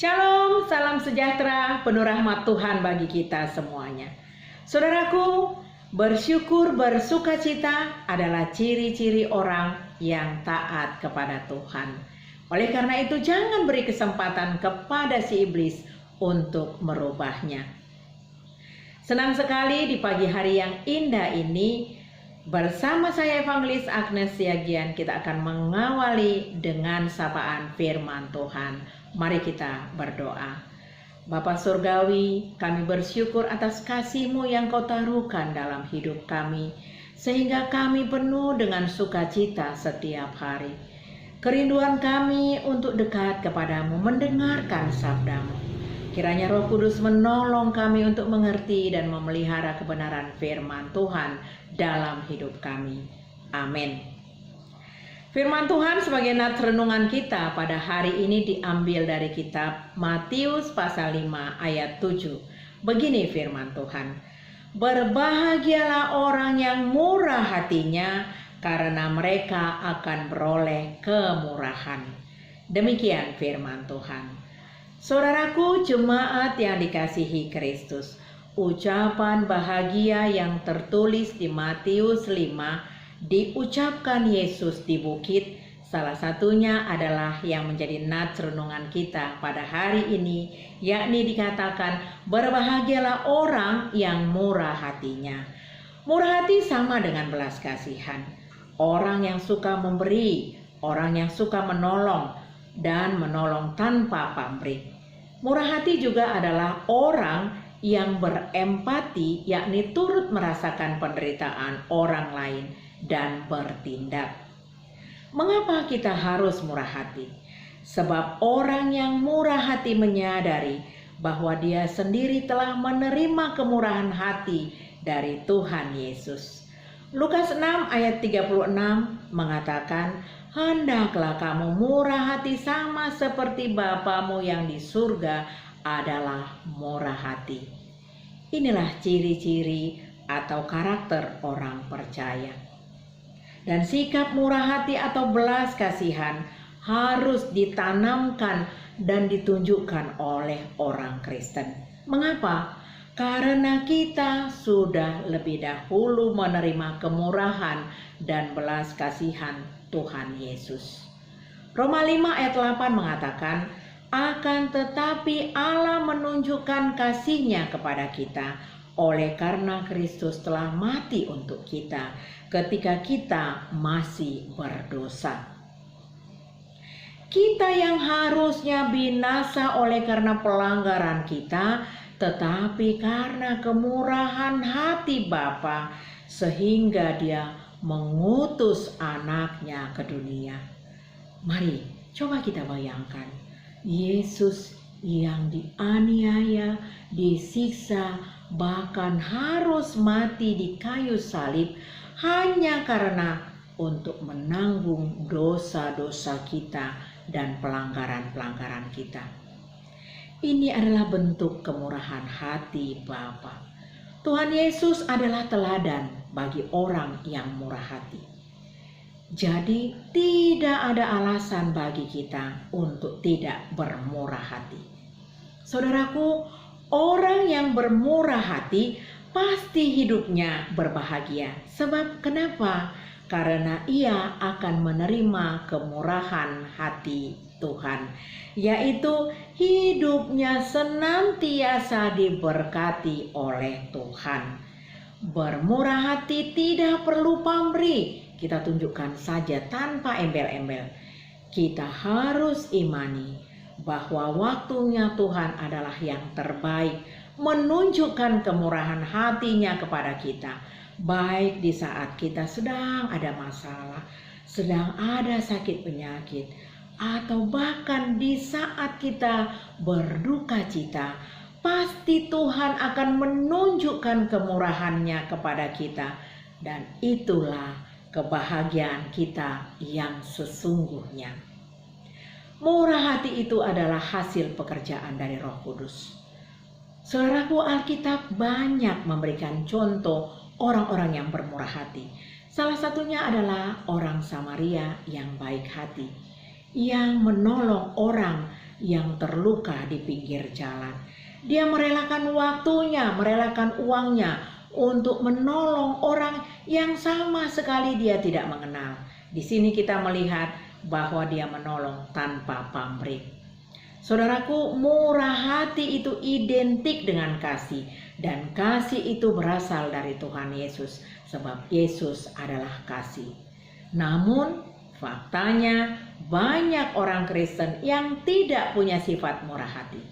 Shalom, salam sejahtera, penuh rahmat Tuhan bagi kita semuanya. Saudaraku, bersyukur bersukacita adalah ciri-ciri orang yang taat kepada Tuhan. Oleh karena itu, jangan beri kesempatan kepada si iblis untuk merubahnya. Senang sekali di pagi hari yang indah ini, bersama saya Evangelis Agnes Siagian, kita akan mengawali dengan sapaan firman Tuhan. Mari kita berdoa. Bapa Surgawi, kami bersyukur atas kasih-Mu yang Kau taruhkan dalam hidup kami, sehingga kami penuh dengan sukacita setiap hari. Kerinduan kami untuk dekat kepadamu, mendengarkan sabda-Mu. Kiranya Roh Kudus menolong kami untuk mengerti dan memelihara kebenaran firman Tuhan dalam hidup kami. Amin. Firman Tuhan sebagai nats renungan kita pada hari ini diambil dari kitab Matius pasal 5 ayat 7. Begini firman Tuhan. Berbahagialah orang yang murah hatinya, karena mereka akan beroleh kemurahan. Demikian firman Tuhan. Saudaraku jemaat yang dikasihi Kristus, ucapan bahagia yang tertulis di Matius 5 diucapkan Yesus di bukit, salah satunya adalah yang menjadi nats renungan kita pada hari ini, yakni dikatakan berbahagialah orang yang murah hatinya. Murah hati sama dengan belas kasihan, orang yang suka memberi, orang yang suka menolong dan menolong tanpa pamrih. Murah hati juga adalah orang yang berempati, yakni turut merasakan penderitaan orang lain dan bertindak. Mengapa kita harus murah hati? Sebab orang yang murah hati menyadari bahwa dia sendiri telah menerima kemurahan hati dari Tuhan Yesus. Lukas 6 ayat 36 mengatakan, hendaklah kamu murah hati sama seperti Bapamu yang di surga adalah murah hati. Inilah ciri-ciri atau karakter orang percaya. Dan sikap murah hati atau belas kasihan harus ditanamkan dan ditunjukkan oleh orang Kristen. Mengapa? Karena kita sudah lebih dahulu menerima kemurahan dan belas kasihan Tuhan Yesus. Roma 5 ayat 8 mengatakan, akan tetapi Allah menunjukkan kasih-Nya kepada kita oleh karena Kristus telah mati untuk kita ketika kita masih berdosa. Kita yang harusnya binasa oleh karena pelanggaran kita, tetapi karena kemurahan hati Bapa sehingga Dia mengutus anaknya ke dunia. Mari coba kita bayangkan, Yesus yang dianiaya, disiksa, bahkan harus mati di kayu salib hanya karena untuk menanggung dosa-dosa kita dan pelanggaran-pelanggaran kita. Ini adalah bentuk kemurahan hati Bapa. Tuhan Yesus adalah teladan bagi orang yang murah hati. Jadi tidak ada alasan bagi kita untuk tidak bermurah hati. Saudaraku, orang yang bermurah hati pasti hidupnya berbahagia. Sebab kenapa? Karena ia akan menerima kemurahan hati Tuhan, yaitu hidupnya senantiasa diberkati oleh Tuhan. Bermurah hati tidak perlu pamrih. Kita tunjukkan saja tanpa embel-embel. Kita harus imani bahwa waktunya Tuhan adalah yang terbaik, menunjukkan kemurahan hati-Nya kepada kita, baik di saat kita sedang ada masalah, sedang ada sakit penyakit, atau bahkan di saat kita berduka cita. Pasti Tuhan akan menunjukkan kemurahan-Nya kepada kita, dan itulah kebahagiaan kita yang sesungguhnya. Murah hati itu adalah hasil pekerjaan dari Roh Kudus. Saudaraku, Alkitab banyak memberikan contoh orang-orang yang bermurah hati. Salah satunya adalah orang Samaria yang baik hati, yang menolong orang yang terluka di pinggir jalan. Dia merelakan waktunya, merelakan uangnya untuk menolong orang yang sama sekali dia tidak mengenal. Di sini kita melihat bahwa dia menolong tanpa pamrih. Saudaraku, murah hati itu identik dengan kasih, dan kasih itu berasal dari Tuhan Yesus, sebab Yesus adalah kasih. Namun, faktanya banyak orang Kristen yang tidak punya sifat murah hati.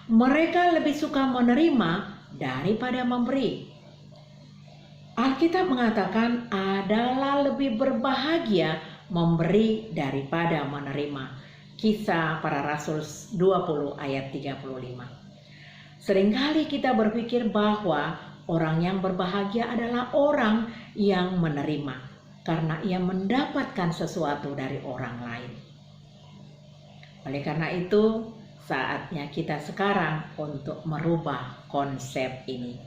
Mereka lebih suka menerima daripada memberi. Alkitab mengatakan adalah lebih berbahagia memberi daripada menerima. Kisah Para Rasul 20 ayat 35. Seringkali kita berpikir bahwa orang yang berbahagia adalah orang yang menerima, karena ia mendapatkan sesuatu dari orang lain. Oleh karena itu, saatnya kita sekarang untuk merubah konsep ini.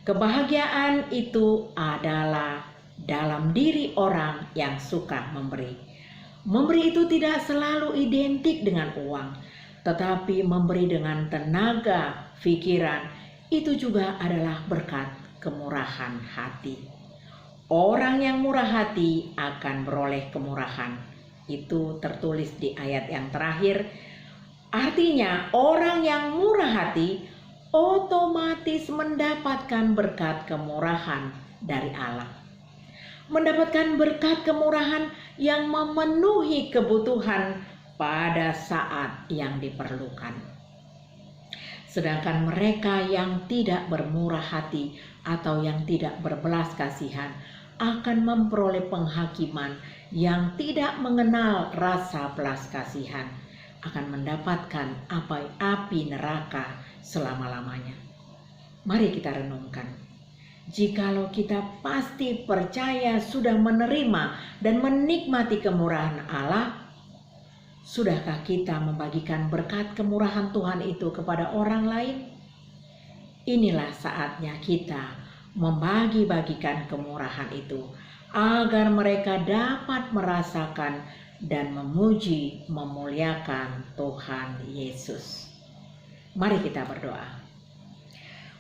Kebahagiaan itu adalah dalam diri orang yang suka memberi. Memberi itu tidak selalu identik dengan uang, tetapi memberi dengan tenaga, pikiran, itu juga adalah berkat kemurahan hati. Orang yang murah hati akan beroleh kemurahan. Itu tertulis di ayat yang terakhir. Artinya orang yang murah hati otomatis mendapatkan berkat kemurahan dari Allah. Mendapatkan berkat kemurahan yang memenuhi kebutuhan pada saat yang diperlukan. Sedangkan mereka yang tidak bermurah hati atau yang tidak berbelas kasihan akan memperoleh penghakiman yang tidak mengenal rasa belas kasihan, akan mendapatkan api neraka selama-lamanya. Mari kita renungkan. Jikalau kita pasti percaya sudah menerima dan menikmati kemurahan Allah, sudahkah kita membagikan berkat kemurahan Tuhan itu kepada orang lain? Inilah saatnya kita membagi-bagikan kemurahan itu agar mereka dapat merasakan dan memuji, memuliakan Tuhan Yesus. Mari kita berdoa.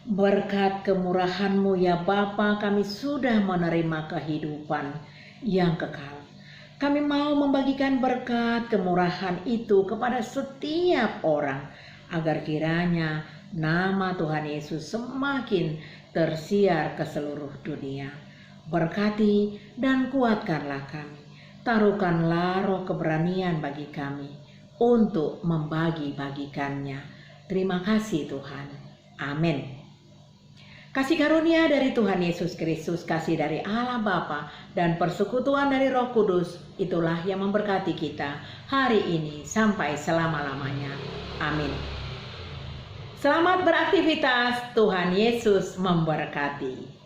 Berkat kemurahan-Mu ya Bapa, kami sudah menerima kehidupan yang kekal. Kami mau membagikan berkat kemurahan itu kepada setiap orang, agar kiranya nama Tuhan Yesus semakin tersiar ke seluruh dunia. Berkati dan kuatkanlah kami. Taruhkanlah roh keberanian bagi kami untuk membagi-bagikannya. Terima kasih Tuhan. Amin. Kasih karunia dari Tuhan Yesus Kristus, kasih dari Allah Bapa, dan persekutuan dari Roh Kudus, itulah yang memberkati kita hari ini sampai selama-lamanya. Amin. Selamat beraktivitas, Tuhan Yesus memberkati.